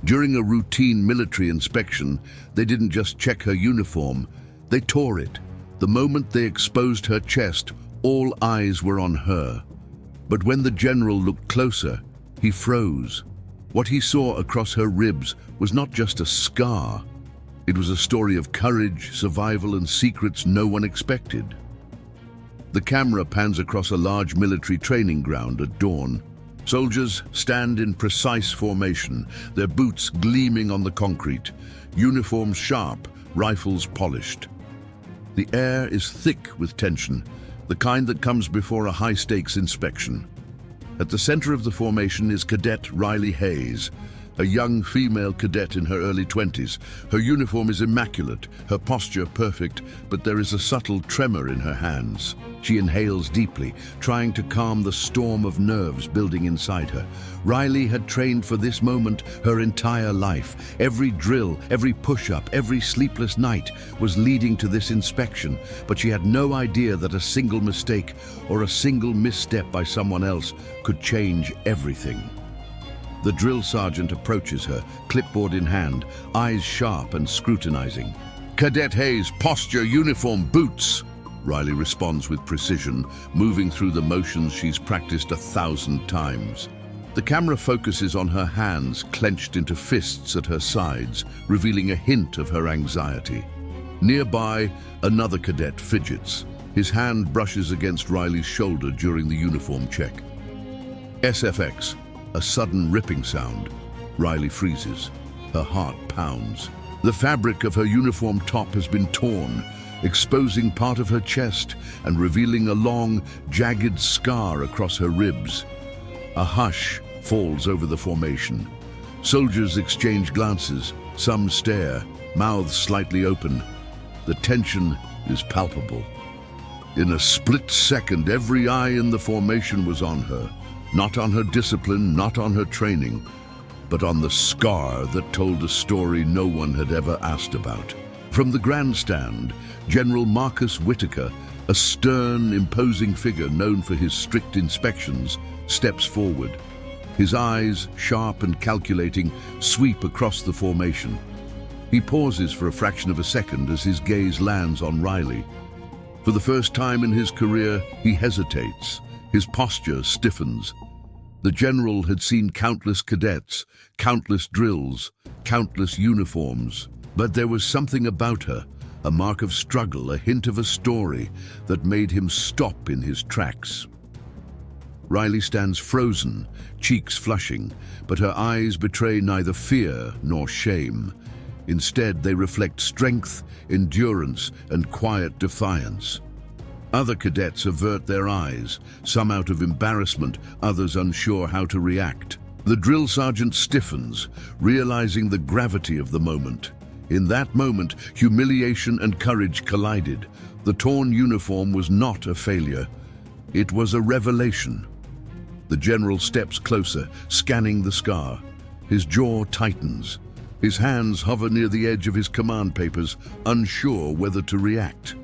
During a routine military inspection, they didn't just check her uniform, they tore it. The moment they exposed her chest, all eyes were on her. But when the general looked closer, he froze. What he saw across her ribs was not just a scar. It was a story of courage, survival, and secrets no one expected. The camera pans across a large military training ground at dawn. Soldiers stand in precise formation, their boots gleaming on the concrete, uniforms sharp, rifles polished. The air is thick with tension, the kind that comes before a high-stakes inspection. At the center of the formation is Cadet Riley Hayes, a young female cadet in her early 20s. Her uniform is immaculate, her posture perfect, but there is a subtle tremor in her hands. She inhales deeply, trying to calm the storm of nerves building inside her. Riley had trained for this moment her entire life. Every drill, every push-up, every sleepless night was leading to this inspection, but she had no idea that a single mistake or a single misstep by someone else could change everything. The drill sergeant approaches her, clipboard in hand, eyes sharp and scrutinizing. "Cadet Hayes, posture, uniform, boots!" Riley responds with precision, moving through the motions she's practiced 1,000 times. The camera focuses on her hands clenched into fists at her sides, revealing a hint of her anxiety. Nearby, another cadet fidgets. His hand brushes against Riley's shoulder during the uniform check. SFX. A sudden ripping sound. Riley freezes. Her heart pounds. The fabric of her uniform top has been torn, exposing part of her chest and revealing a long, jagged scar across her ribs. A hush falls over the formation. Soldiers exchange glances. Some stare, mouths slightly open. The tension is palpable. In a split second, every eye in the formation was on her. Not on her discipline, not on her training, but on the scar that told a story no one had ever asked about. From the grandstand, General Marcus Whitaker, a stern, imposing figure known for his strict inspections, steps forward. His eyes, sharp and calculating, sweep across the formation. He pauses for a fraction of a second as his gaze lands on Riley. For the first time in his career, he hesitates. His posture stiffens. The general had seen countless cadets, countless drills, countless uniforms. But there was something about her, a mark of struggle, a hint of a story, that made him stop in his tracks. Riley stands frozen, cheeks flushing, but her eyes betray neither fear nor shame. Instead, they reflect strength, endurance, and quiet defiance. Other cadets avert their eyes, some out of embarrassment, others unsure how to react. The drill sergeant stiffens, realizing the gravity of the moment. In that moment, humiliation and courage collided. The torn uniform was not a failure. It was a revelation. The general steps closer, scanning the scar. His jaw tightens. His hands hover near the edge of his command papers, unsure whether to react.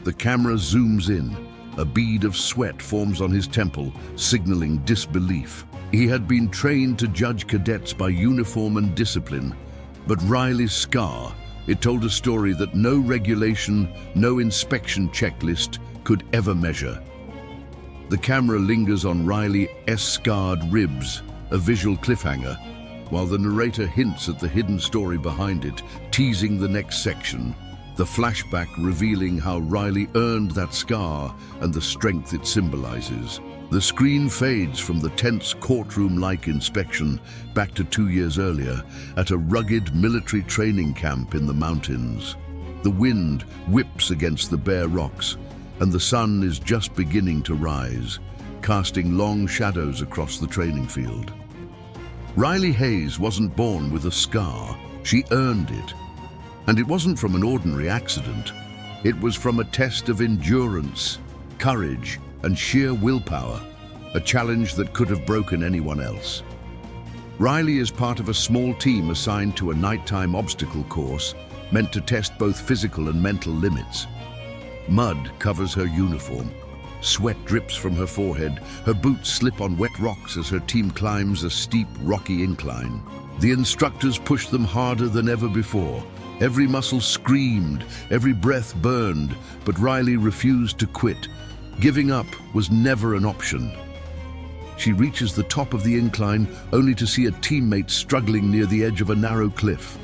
The camera zooms in. A bead of sweat forms on his temple, signaling disbelief. He had been trained to judge cadets by uniform and discipline, but Riley's scar, it told a story that no regulation, no inspection checklist could ever measure. The camera lingers on Riley's scarred ribs, a visual cliffhanger, while the narrator hints at the hidden story behind it, teasing the next section. The flashback revealing how Riley earned that scar and the strength it symbolizes. The screen fades from the tense courtroom-like inspection back to 2 years earlier at a rugged military training camp in the mountains. The wind whips against the bare rocks, and the sun is just beginning to rise, casting long shadows across the training field. Riley Hayes wasn't born with a scar. She earned it. And it wasn't from an ordinary accident. It was from a test of endurance, courage, and sheer willpower, a challenge that could have broken anyone else. Riley is part of a small team assigned to a nighttime obstacle course meant to test both physical and mental limits. Mud covers her uniform. Sweat drips from her forehead. Her boots slip on wet rocks as her team climbs a steep, rocky incline. The instructors pushed them harder than ever before. Every muscle screamed, every breath burned, but Riley refused to quit. Giving up was never an option. She reaches the top of the incline, only to see a teammate struggling near the edge of a narrow cliff.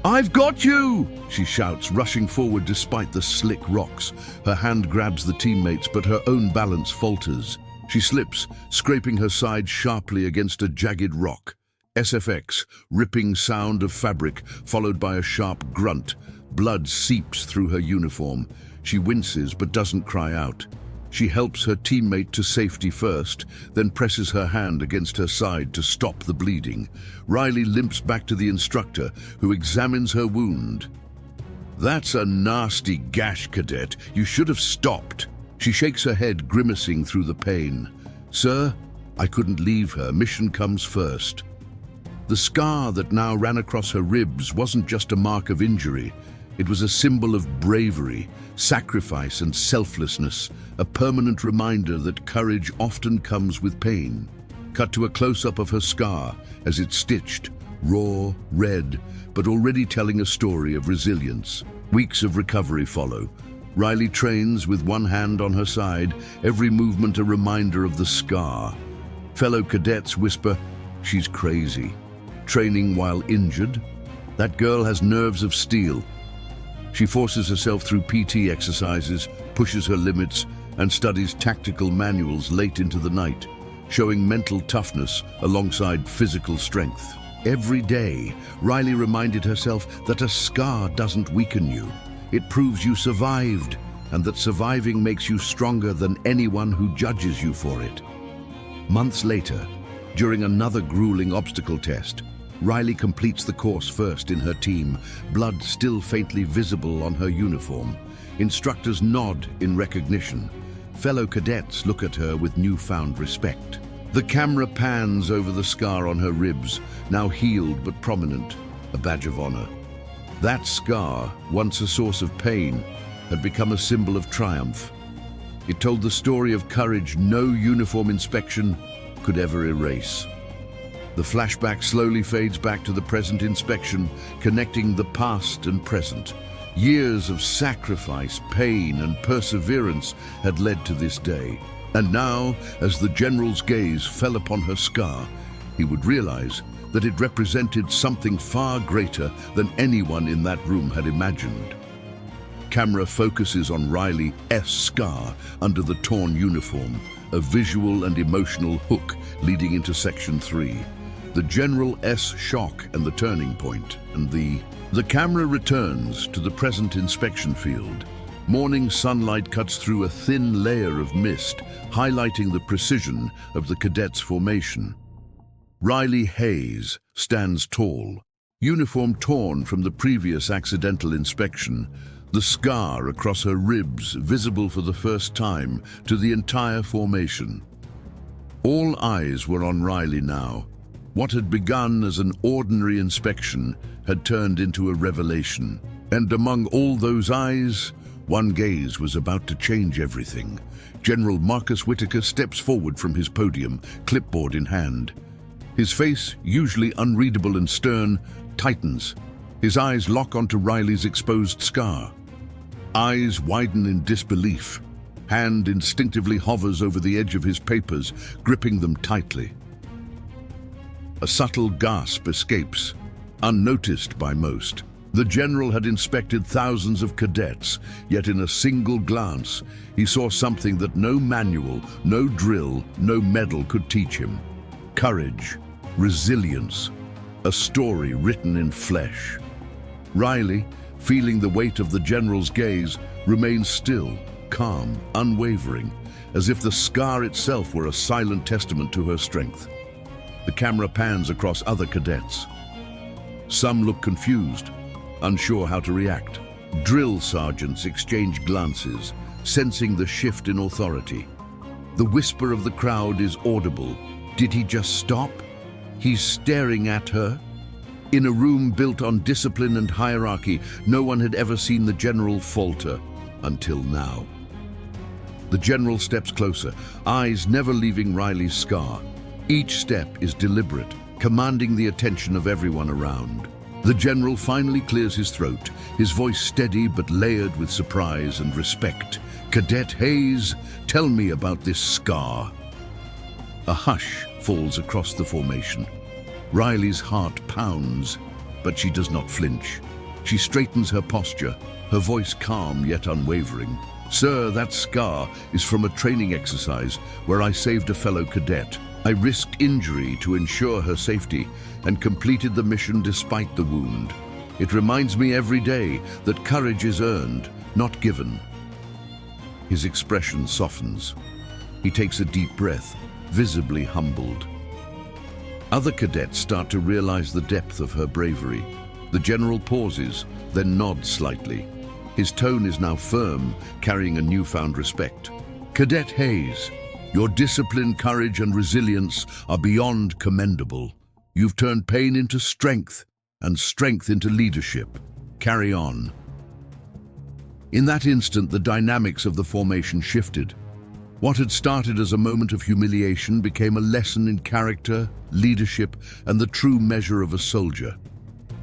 "I've got you!" she shouts, rushing forward despite the slick rocks. Her hand grabs the teammate's, but her own balance falters. She slips, scraping her side sharply against a jagged rock. SFX, ripping sound of fabric, followed by a sharp grunt. Blood seeps through her uniform. She winces but doesn't cry out. She helps her teammate to safety first, then presses her hand against her side to stop the bleeding. Riley limps back to the instructor, who examines her wound. "That's a nasty gash, Cadet. You should have stopped." She shakes her head, grimacing through the pain. "Sir, I couldn't leave her. Mission comes first." The scar that now ran across her ribs wasn't just a mark of injury. It was a symbol of bravery, sacrifice, and selflessness, a permanent reminder that courage often comes with pain. Cut to a close-up of her scar as it's stitched, raw, red, but already telling a story of resilience. Weeks of recovery follow. Riley trains with one hand on her side, every movement a reminder of the scar. Fellow cadets whisper, "She's crazy." Training while injured? That girl has nerves of steel. She forces herself through PT exercises, pushes her limits, and studies tactical manuals late into the night, showing mental toughness alongside physical strength. Every day, Riley reminded herself that a scar doesn't weaken you. It proves you survived, and that surviving makes you stronger than anyone who judges you for it. Months later, during another grueling obstacle test, Riley completes the course first in her team, blood still faintly visible on her uniform. Instructors nod in recognition. Fellow cadets look at her with newfound respect. The camera pans over the scar on her ribs, now healed but prominent, a badge of honor. That scar, once a source of pain, had become a symbol of triumph. It told the story of courage no uniform inspection could ever erase. The flashback slowly fades back to the present inspection, connecting the past and present. Years of sacrifice, pain, and perseverance had led to this day. And now, as the general's gaze fell upon her scar, he would realize that it represented something far greater than anyone in that room had imagined. Camera focuses on Riley's scar under the torn uniform, a visual and emotional hook leading into Section 3. The General's shock and the turning point, and the camera returns to the present inspection field. Morning sunlight cuts through a thin layer of mist, highlighting the precision of the cadets' formation. Riley Hayes stands tall, uniform torn from the previous accidental inspection, the scar across her ribs visible for the first time to the entire formation. All eyes were on Riley now. What had begun as an ordinary inspection had turned into a revelation. And among all those eyes, one gaze was about to change everything. General Marcus Whitaker steps forward from his podium, clipboard in hand. His face, usually unreadable and stern, tightens. His eyes lock onto Riley's exposed scar. Eyes widen in disbelief. Hand instinctively hovers over the edge of his papers, gripping them tightly. A subtle gasp escapes, unnoticed by most. The general had inspected thousands of cadets, yet in a single glance, he saw something that no manual, no drill, no medal could teach him. Courage, resilience, a story written in flesh. Riley, feeling the weight of the general's gaze, remained still, calm, unwavering, as if the scar itself were a silent testament to her strength. The camera pans across other cadets. Some look confused, unsure how to react. Drill sergeants exchange glances, sensing the shift in authority. The whisper of the crowd is audible. Did he just stop? He's staring at her. In a room built on discipline and hierarchy, no one had ever seen the general falter until now. The general steps closer, eyes never leaving Riley's scar. Each step is deliberate, commanding the attention of everyone around. The general finally clears his throat, his voice steady but layered with surprise and respect. "Cadet Hayes, tell me about this scar." A hush falls across the formation. Riley's heart pounds, but she does not flinch. She straightens her posture, her voice calm yet unwavering. "Sir, that scar is from a training exercise where I saved a fellow cadet. I risked injury to ensure her safety and completed the mission despite the wound. It reminds me every day that courage is earned, not given." His expression softens. He takes a deep breath, visibly humbled. Other cadets start to realize the depth of her bravery. The general pauses, then nods slightly. His tone is now firm, carrying a newfound respect. "Cadet Hayes, your discipline, courage, and resilience are beyond commendable. You've turned pain into strength, and strength into leadership. Carry on." In that instant, the dynamics of the formation shifted. What had started as a moment of humiliation became a lesson in character, leadership, and the true measure of a soldier.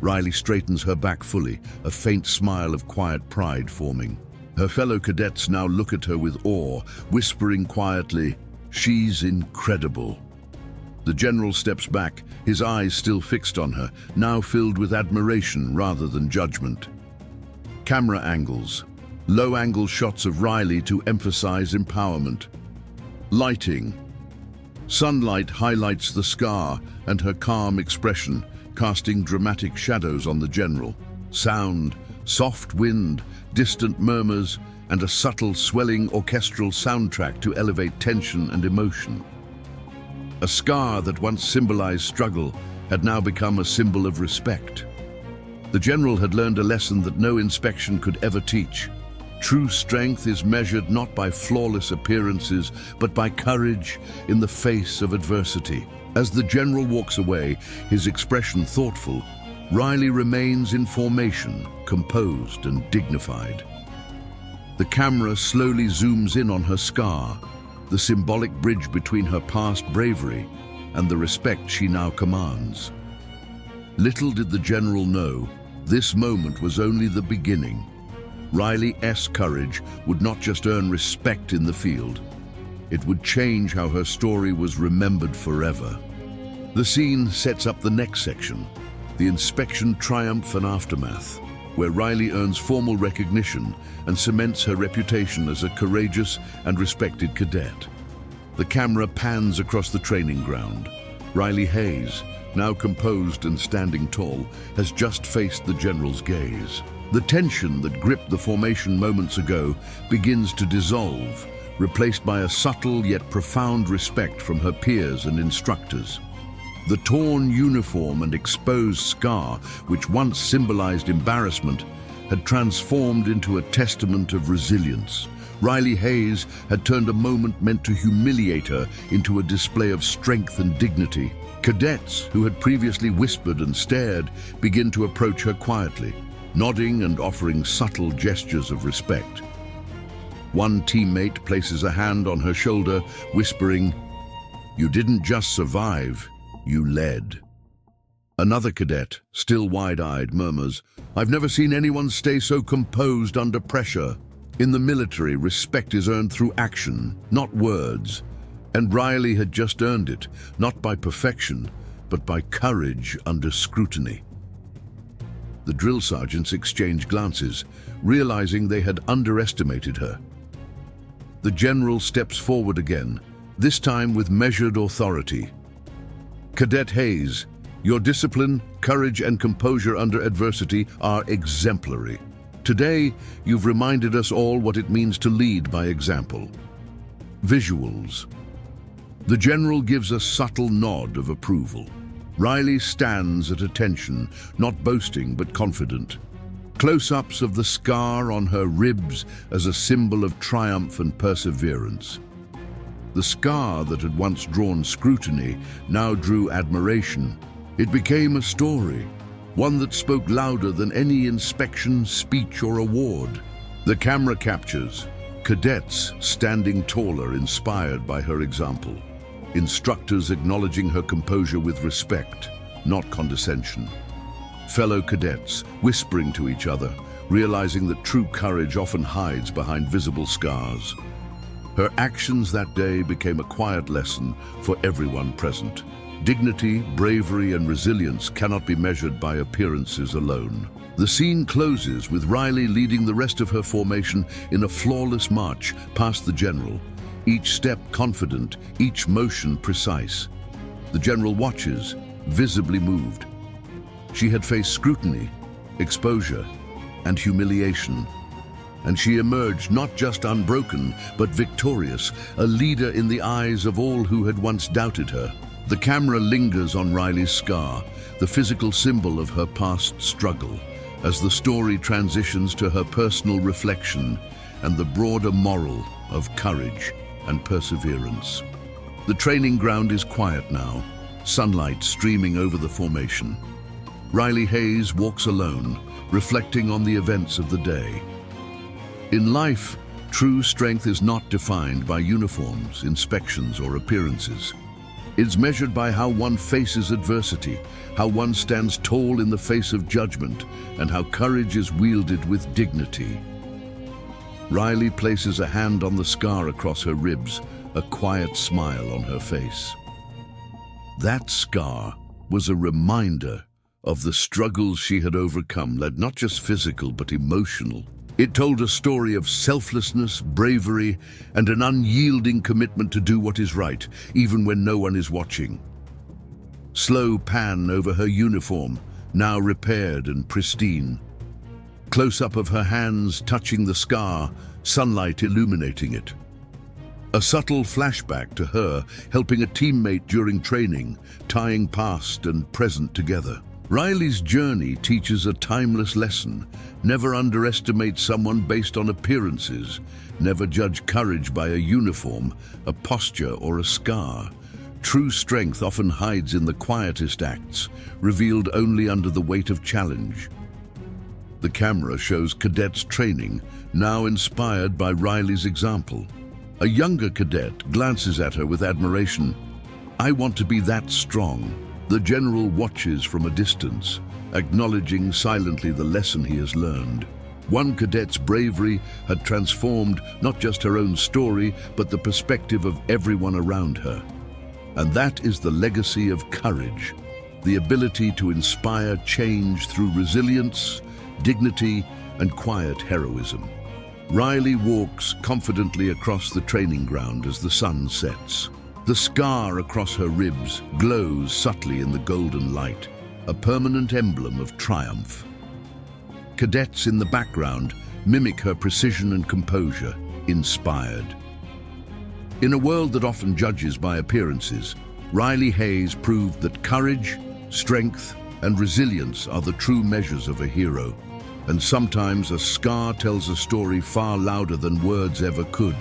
Riley straightens her back fully, a faint smile of quiet pride forming. Her fellow cadets now look at her with awe, whispering quietly, "She's incredible." The general steps back, his eyes still fixed on her, now filled with admiration rather than judgment. Camera angles. Low-angle shots of Riley to emphasize empowerment. Lighting. Sunlight highlights the scar and her calm expression, casting dramatic shadows on the general. Sound, soft wind, distant murmurs, and a subtle swelling orchestral soundtrack to elevate tension and emotion. A scar that once symbolized struggle had now become a symbol of respect. The general had learned a lesson that no inspection could ever teach. True strength is measured not by flawless appearances, but by courage in the face of adversity. As the general walks away, his expression thoughtful, Riley remains in formation, composed and dignified. The camera slowly zooms in on her scar, the symbolic bridge between her past bravery and the respect she now commands. Little did the general know, this moment was only the beginning. Riley's courage would not just earn respect in the field, it would change how her story was remembered forever. The scene sets up the next section, the inspection triumph and aftermath, where Riley earns formal recognition and cements her reputation as a courageous and respected cadet. The camera pans across the training ground. Riley Hayes, now composed and standing tall, has just faced the general's gaze. The tension that gripped the formation moments ago begins to dissolve, replaced by a subtle yet profound respect from her peers and instructors. The torn uniform and exposed scar, which once symbolized embarrassment, had transformed into a testament of resilience. Riley Hayes had turned a moment meant to humiliate her into a display of strength and dignity. Cadets, who had previously whispered and stared, begin to approach her quietly, nodding and offering subtle gestures of respect. One teammate places a hand on her shoulder, whispering, "You didn't just survive, you led." Another cadet, still wide-eyed, murmurs, "I've never seen anyone stay so composed under pressure." In the military, respect is earned through action, not words. And Riley had just earned it, not by perfection, but by courage under scrutiny. The drill sergeants exchange glances, realizing they had underestimated her. The general steps forward again, this time with measured authority. "Cadet Hayes, your discipline, courage, and composure under adversity are exemplary. Today, you've reminded us all what it means to lead by example." Visuals. The general gives a subtle nod of approval. Riley stands at attention, not boasting but confident. Close-ups of the scar on her ribs as a symbol of triumph and perseverance. The scar that had once drawn scrutiny now drew admiration. It became a story, one that spoke louder than any inspection, speech, or award. The camera captures cadets standing taller, inspired by her example. instructors acknowledging her composure with respect, not condescension. Fellow cadets whispering to each other, realizing that true courage often hides behind visible scars. Her actions that day became a quiet lesson for everyone present. Dignity, bravery, and resilience cannot be measured by appearances alone. The scene closes with Riley leading the rest of her formation in a flawless march past the general, each step confident, each motion precise. The general watches, visibly moved. She had faced scrutiny, exposure, and humiliation. And she emerged not just unbroken, but victorious, a leader in the eyes of all who had once doubted her. The camera lingers on Riley's scar, the physical symbol of her past struggle, as the story transitions to her personal reflection and the broader moral of courage and perseverance. The training ground is quiet now, sunlight streaming over the formation. Riley Hayes walks alone, reflecting on the events of the day. In life, true strength is not defined by uniforms, inspections, or appearances. It's measured by how one faces adversity, how one stands tall in the face of judgment, and how courage is wielded with dignity. Riley places a hand on the scar across her ribs, a quiet smile on her face. That scar was a reminder of the struggles she had overcome, led not just physical but emotional. It told a story of selflessness, bravery, and an unyielding commitment to do what is right, even when no one is watching. Slow pan over her uniform, now repaired and pristine. Close-up of her hands touching the scar, sunlight illuminating it. A subtle flashback to her helping a teammate during training, tying past and present together. Riley's journey teaches a timeless lesson. Never underestimate someone based on appearances. Never judge courage by a uniform, a posture, or a scar. True strength often hides in the quietest acts, revealed only under the weight of challenge. The camera shows cadets training, now inspired by Riley's example. A younger cadet glances at her with admiration. "I want to be that strong." The general watches from a distance, acknowledging silently the lesson he has learned. One cadet's bravery had transformed not just her own story, but the perspective of everyone around her. And that is the legacy of courage, the ability to inspire change through resilience, dignity, and quiet heroism. Riley walks confidently across the training ground as the sun sets. The scar across her ribs glows subtly in the golden light, a permanent emblem of triumph. Cadets in the background mimic her precision and composure, inspired. In a world that often judges by appearances, Riley Hayes proved that courage, strength, and resilience are the true measures of a hero. And sometimes a scar tells a story far louder than words ever could.